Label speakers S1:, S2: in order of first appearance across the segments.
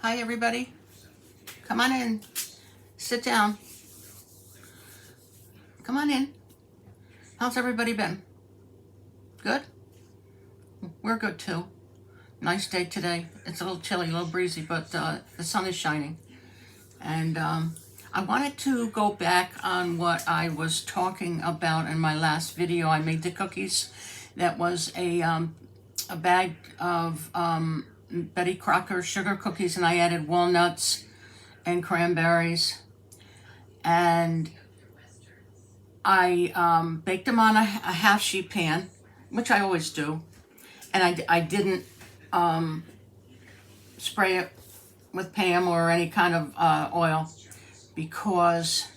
S1: Hi, everybody. Come on in. Sit down. Come on in. How's everybody been? Good? We're good too. Nice day today. It's a little chilly, a little breezy, but the sun is shining. And I wanted to go back on what I was talking about in my last video. I made the cookies. That was a bag of Betty Crocker sugar cookies, and I added walnuts and cranberries, and I baked them on a half sheet pan, which I always do, and I didn't spray it with Pam or any kind of oil because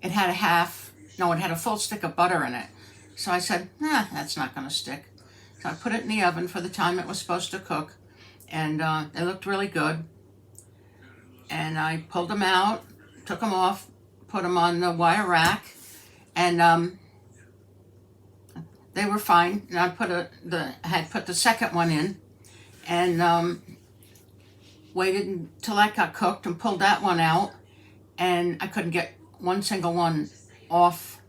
S1: it had it had a full stick of butter in it. So I said, nah, that's not going to stick. So I put it in the oven for the time it was supposed to cook, and it looked really good. And I pulled them out, took them off, put them on the wire rack, and they were fine. And I had put the second one in, and waited until that got cooked and pulled that one out, and I couldn't get one single one off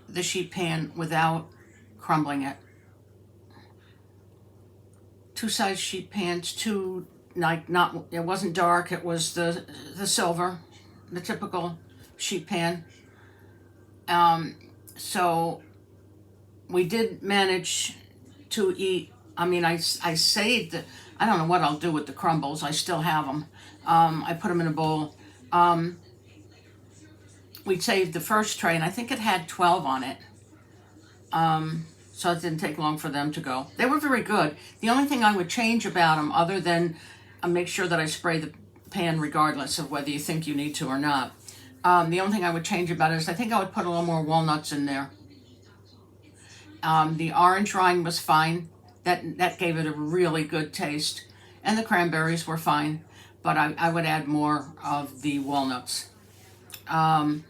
S1: the sheet pan without crumbling it. Two size sheet pans, it wasn't dark, it was the silver, the typical sheet pan. So we did manage to eat. I saved, I don't know what I'll do with the crumbles. I still have them. I put them in a bowl. We saved the first tray, and I think it had 12 on it. So it didn't take long for them to go. They were very good. The only thing I would change about them, other than make sure that I spray the pan regardless of whether you think you need to or not. The only thing I would change about it is I think I would put a little more walnuts in there. The orange rind was fine. That gave it a really good taste. And the cranberries were fine, but I would add more of the walnuts. I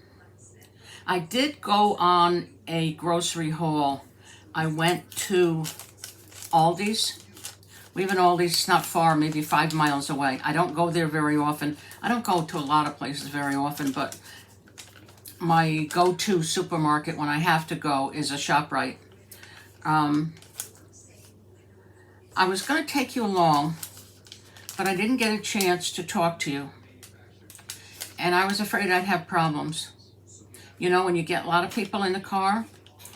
S1: did go on a grocery haul. I went to Aldi's. We have an Aldi's not far, maybe 5 miles away. I don't go there very often. I don't go to a lot of places very often, but my go-to supermarket when I have to go is a ShopRite. I was going to take you along, but I didn't get a chance to talk to you. And I was afraid I'd have problems. You know, when you get a lot of people in the car,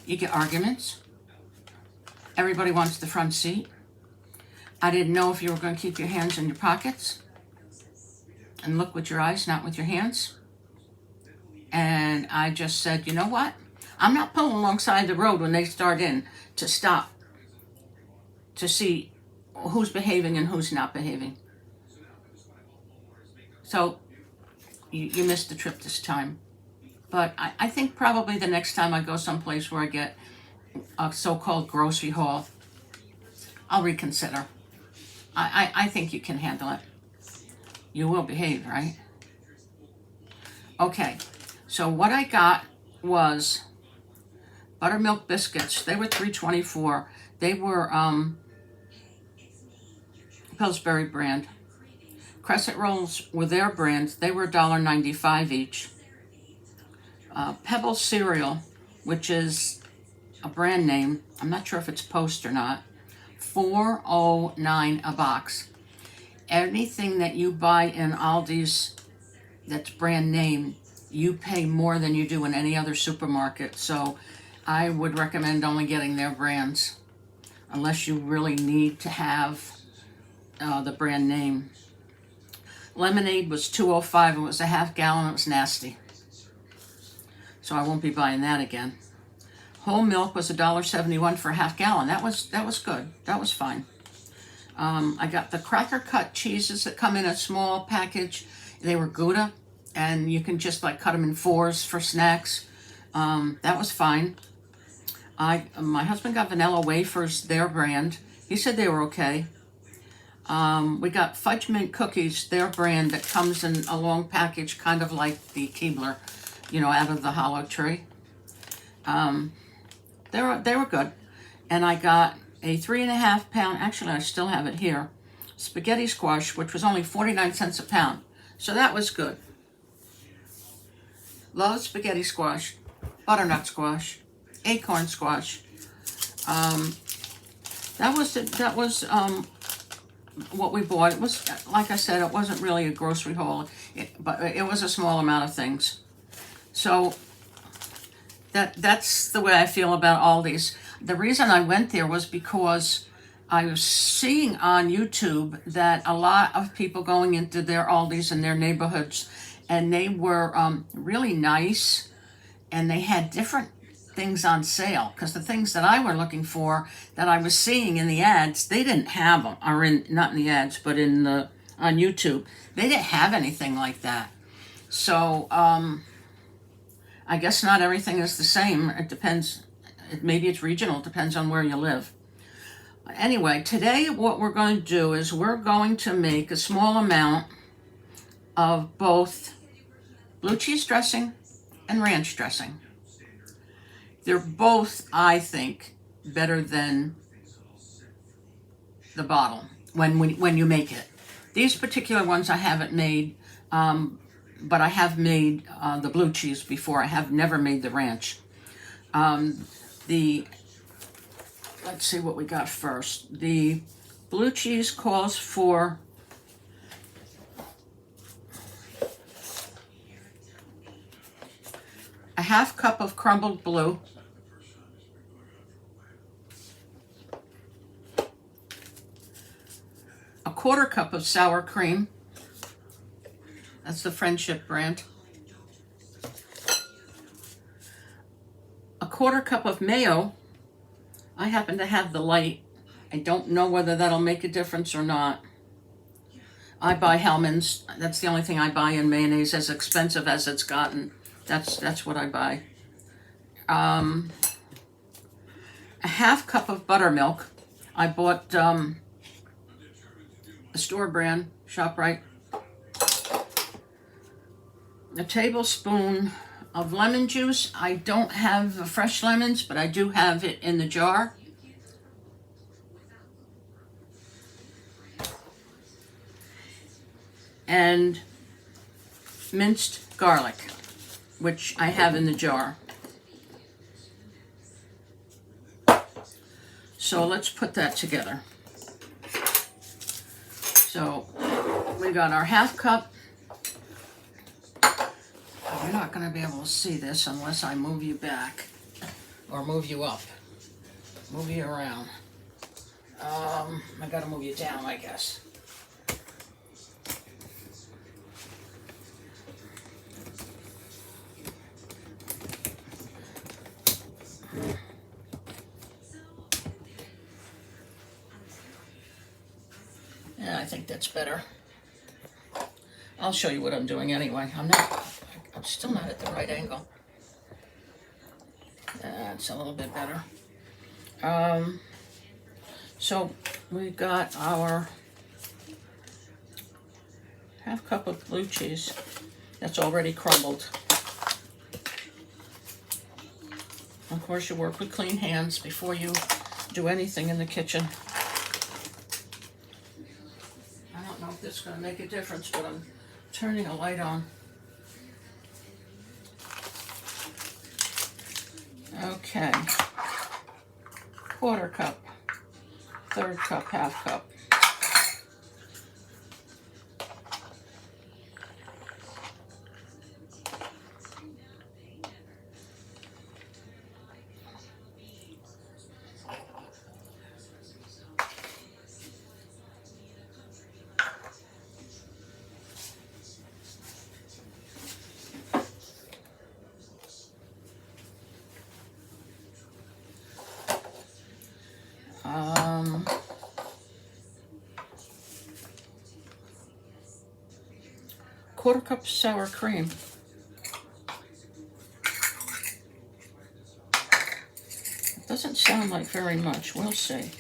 S1: you get arguments. Everybody wants the front seat. I didn't know if you were going to keep your hands in your pockets and look with your eyes, not with your hands. And I just said, you know what? I'm not pulling alongside the road when they start in to stop to see who's behaving and who's not behaving. So you missed the trip this time. But I think probably the next time I go someplace where I get a so-called grocery haul, I'll reconsider. I think you can handle it. You will behave, right? Okay, so what I got was buttermilk biscuits. They were $3.24. They were Pillsbury brand. Crescent rolls were their brand. They were $1.95 each. Pebble cereal, which is a brand name, I'm not sure if it's Post or not, $4.09 a box. Anything that you buy in Aldi's that's brand name, you pay more than you do in any other supermarket. So I would recommend only getting their brands unless you really need to have the brand name. Lemonade was $2.05. It was a half gallon. It was nasty. So I won't be buying that again. Whole milk was $1.71 for a half gallon. That was good. That was fine. I got the cracker cut cheeses that come in a small package. They were Gouda, and you can just like cut them in 4s for snacks. That was fine. My husband got vanilla wafers, their brand. He said they were okay. We got fudge mint cookies, their brand, that comes in a long package, kind of like the Keebler, out of the hollow tree. They were good. And I got a 3.5 pound, actually I still have it here, spaghetti squash, which was only 49 cents a pound. So that was good. Love spaghetti squash, butternut squash, acorn squash. That was what we bought. It was, like I said, it wasn't really a grocery haul, but it was a small amount of things. So that's the way I feel about Aldi's. The reason I went there was because I was seeing on YouTube that a lot of people going into their Aldi's in their neighborhoods, and they were really nice, and they had different things on sale, because the things that I were looking for that I was seeing in the ads, they didn't have them, or not in the ads, but on YouTube, they didn't have anything like that. So I guess not everything is the same. It depends. Maybe it's regional. It depends on where you live. Anyway, today what we're going to do is we're going to make a small amount of both blue cheese dressing and ranch dressing. They're both, I think, better than the bottle when you make it. These particular ones I haven't made, but I have made the blue cheese before. I have never made the ranch. Let's see what we got first. The blue cheese calls for a half cup of crumbled blue, a quarter cup of sour cream. That's the Friendship brand. A quarter cup of mayo. I happen to have the light. I don't know whether that'll make a difference or not. I buy Hellmann's. That's the only thing I buy in mayonnaise, as expensive as it's gotten. That's what I buy. A half cup of buttermilk. I bought a store brand, ShopRite. A tablespoon of lemon juice. I don't have fresh lemons, but I do have it in the jar. And minced garlic, which I have in the jar. So let's put that together. So we got our half cup. You're not going to be able to see this unless I move you back or move you up, move you around. I got to move you down, I guess. Yeah, I think that's better. I'll show you what I'm doing anyway. I'm still not at the right angle. That's a little bit better. So we got our half cup of blue cheese that's already crumbled. Of course, you work with clean hands before you do anything in the kitchen. I don't know if this is going to make a difference, but I'm turning a light on. Okay, quarter cup, third cup, half cup. Quarter cup sour cream. It doesn't sound like very much. We'll see.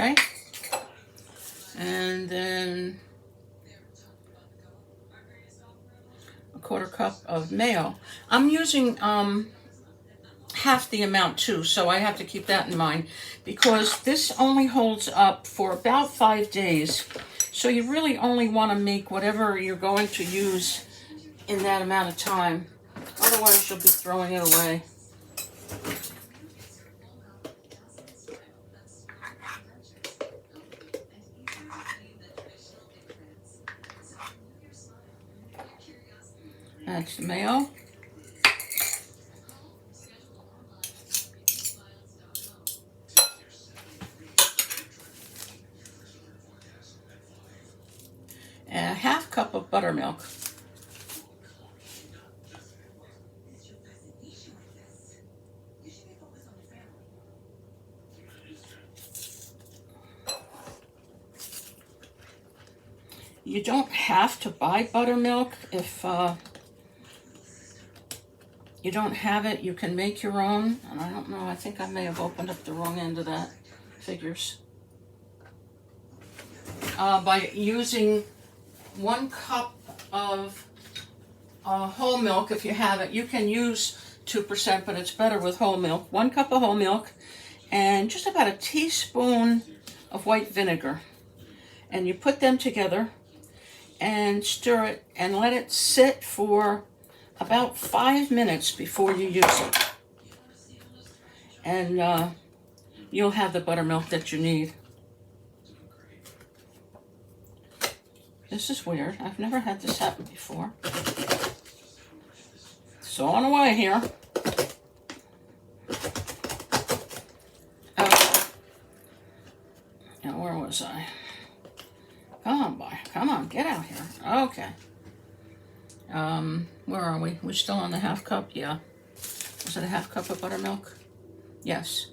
S1: okay? And then a 1/4 cup of mayo. I'm using half the amount too, so I have to keep that in mind because this only holds up for about 5 days. So you really only want to make whatever you're going to use in that amount of time. Otherwise you'll be throwing it away. That's the mayo. And a 1/2 cup of buttermilk. You don't have to buy buttermilk. If you don't have it, you can make your own. And I don't know, I think I may have opened up the wrong end of that. Figures. By using 1 cup of whole milk, if you have it. You can use 2%, but it's better with whole milk. 1 cup of whole milk and just about a teaspoon of white vinegar. And you put them together and stir it and let it sit for about 5 minutes before you use it. And you'll have the buttermilk that you need. This is weird. I've never had this happen before. So on the way here. Oh. Now where was I? Come on, boy. Come on, get out here. Okay. Where are we? We're still on the 1/2 cup? Yeah. Was it a 1/2 cup of buttermilk? Yes.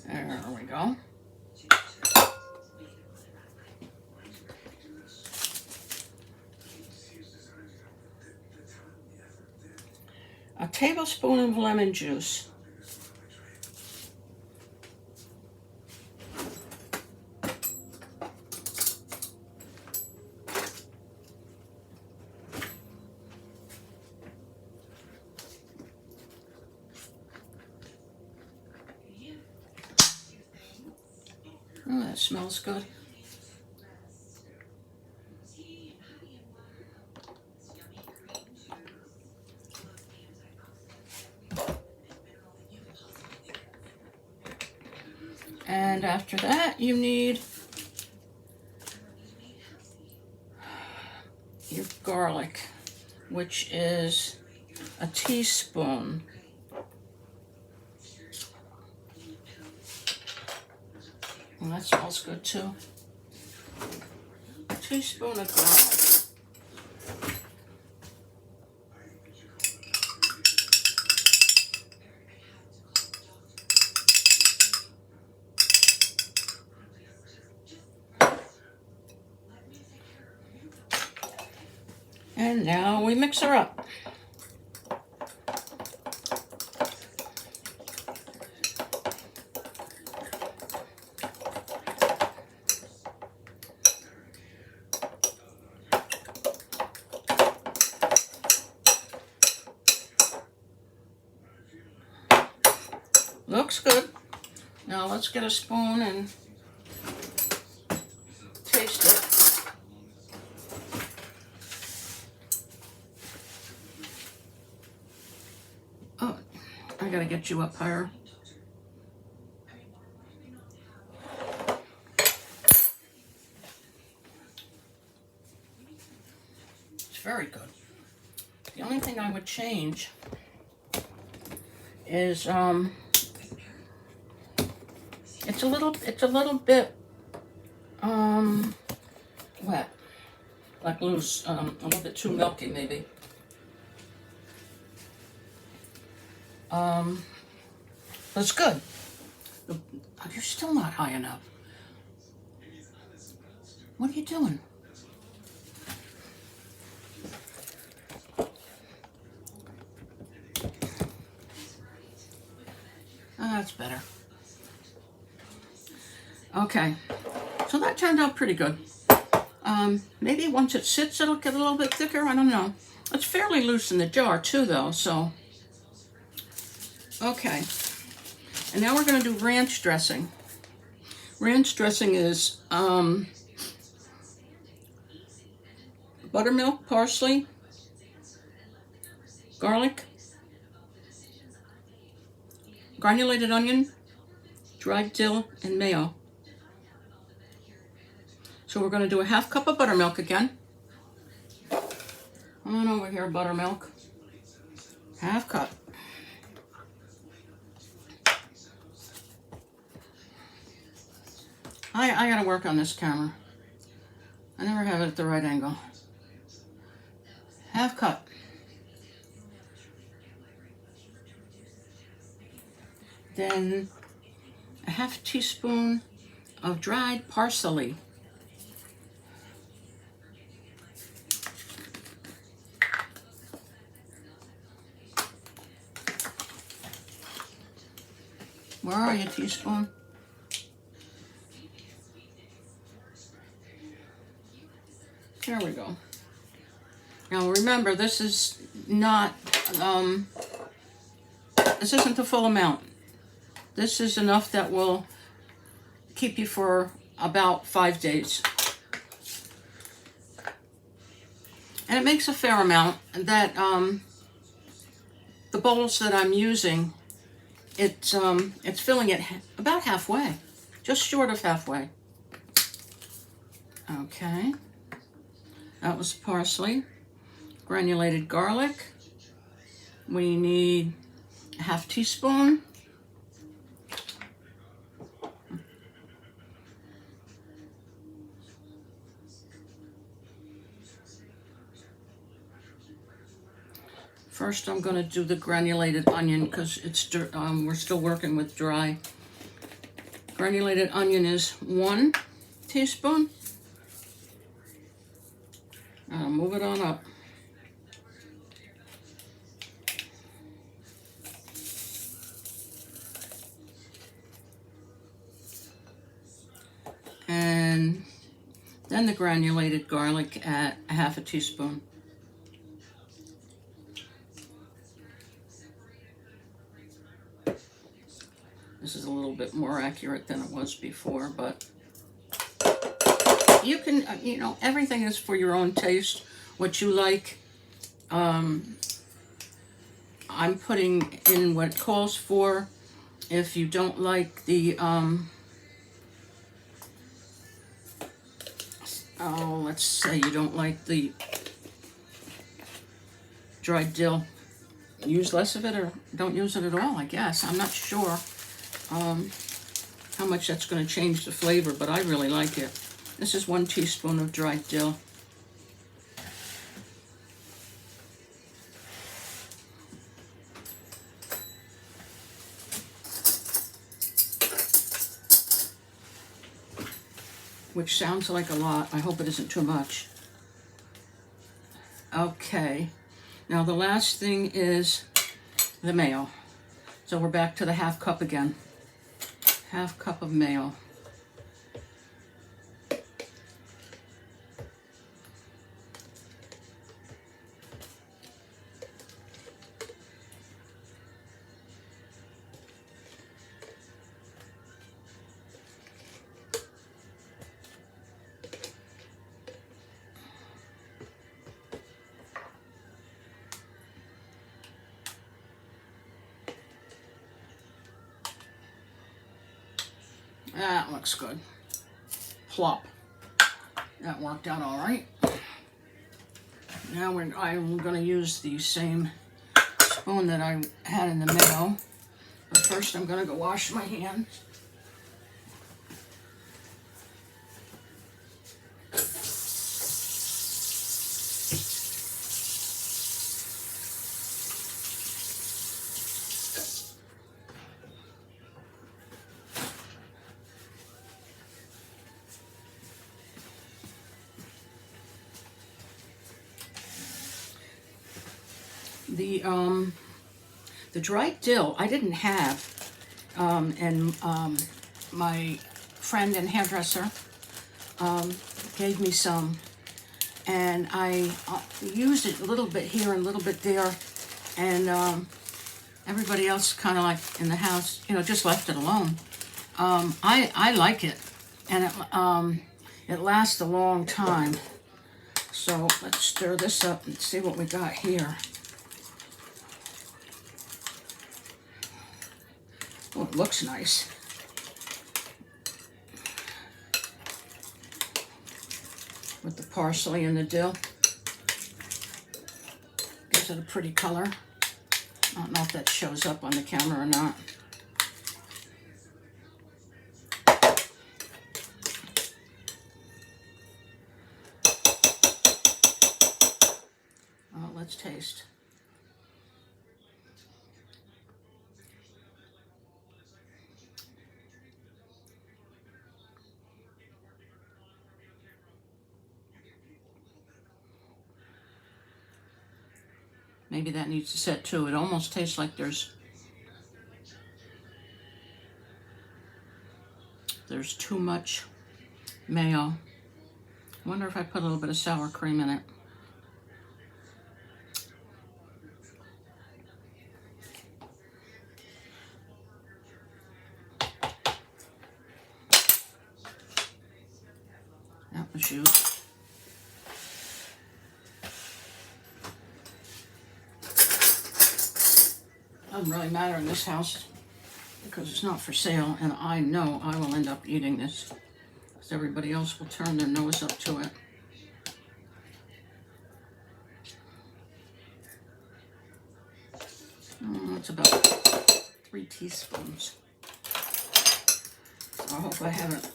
S1: There we go. A tablespoon of lemon juice. Oh, that smells good. And after that, you need your garlic, which is a teaspoon. And that smells good too. A teaspoon of garlic. And now we mix her up. Looks good. Now let's get a spoon and taste it. Oh, I gotta get you up higher. It's very good. The only thing I would change is it's a little bit wet, like loose, a little bit too milky maybe. But it's good. You're still not high enough. What are you doing? that's better. Okay, so that turned out pretty good. Maybe once it sits, it'll get a little bit thicker. I don't know. It's fairly loose in the jar too, though, so. Okay, and now we're going to do ranch dressing. Ranch dressing is buttermilk, parsley, garlic, granulated onion, dried dill, and mayo. So we're going to do a half cup of buttermilk again. Come on over here, buttermilk. Half cup. I gotta work on this camera. I never have it at the right angle. Half cup. Then a half teaspoon of dried parsley. Where are you, teaspoon? There we go. Now remember, this is not, this isn't the full amount. This is enough that will keep you for about 5 days. And it makes a fair amount. That, the bowls that I'm using, it's filling it about halfway, just short of halfway. Okay. That was parsley. Granulated garlic. We need a half teaspoon. First, I'm going to do the granulated onion because it's we're still working with dry. Granulated onion is 1 teaspoon. Move it on up. And then the granulated garlic at a half a teaspoon. This is a little bit more accurate than it was before, but you can, you know, everything is for your own taste, what you like. I'm putting in what it calls for. If you don't like the, let's say you don't like the dried dill, use less of it or don't use it at all, I guess. I'm not sure how much that's going to change the flavor, but I really like it. This is 1 teaspoon of dried dill. Which sounds like a lot. I hope it isn't too much. Okay. Now the last thing is the mayo. So we're back to the half cup again. Half cup of mayo. That looks good. Plop. That worked out all right. Now I'm going to use the same spoon that I had in the mayo. But first I'm going to go wash my hands. The dried dill I didn't have and my friend and hairdresser gave me some, and I used it a little bit here and a little bit there, and everybody else kind of like in the house, just left it alone. I like it, and it lasts a long time. So let's stir this up and see what we got here. Oh, it looks nice. With the parsley and the dill. Gives it a pretty color. I don't know if that shows up on the camera or not. Let's taste. Maybe that needs to set too. It almost tastes like there's too much mayo. I wonder if I put a little bit of sour cream in it. That was used. Doesn't really matter in this house because it's not for sale, and I know I will end up eating this because everybody else will turn their nose up to it. It's about 3 teaspoons. So I hope I haven't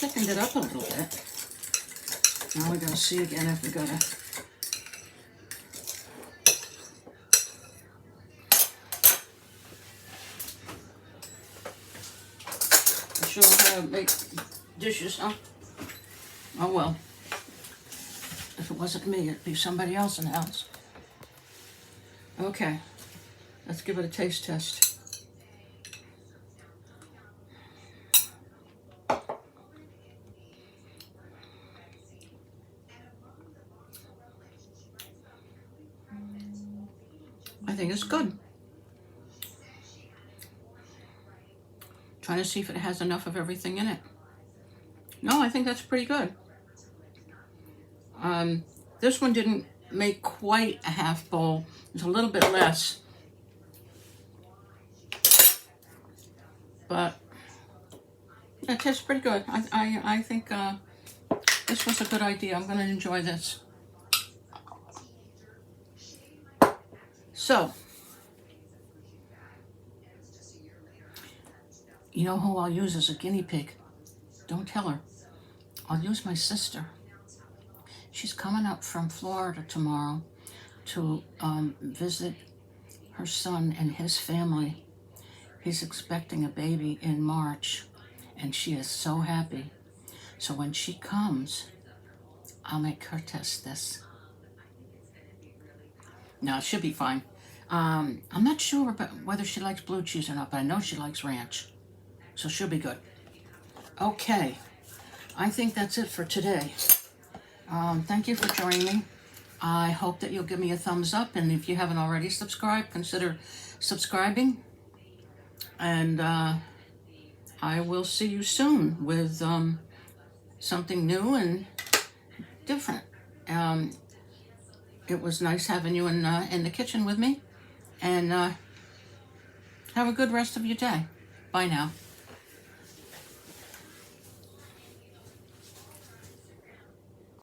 S1: thickened it up a little bit. Now we gotta see again if we gotta. I sure know how to make dishes, huh? Oh well. If it wasn't me, it'd be somebody else in the house. Okay, let's give it a taste test. I think it's good. Trying to see if it has enough of everything in it. No, I think that's pretty good. This one didn't make quite a half bowl. It's a little bit less. But it tastes pretty good. I think this was a good idea. I'm going to enjoy this. So, you know who I'll use as a guinea pig? Don't tell her. I'll use my sister. She's coming up from Florida tomorrow to visit her son and his family. He's expecting a baby in March, and she is so happy. So when she comes, I'll make her test this. No, it should be fine. I'm not sure about whether she likes blue cheese or not, but I know she likes ranch. So she'll be good. Okay, I think that's it for today. Thank you for joining me. I hope that you'll give me a thumbs up, and if you haven't already subscribed, consider subscribing. And I will see you soon with something new and different. It was nice having you in the kitchen with me, and have a good rest of your day. Bye now.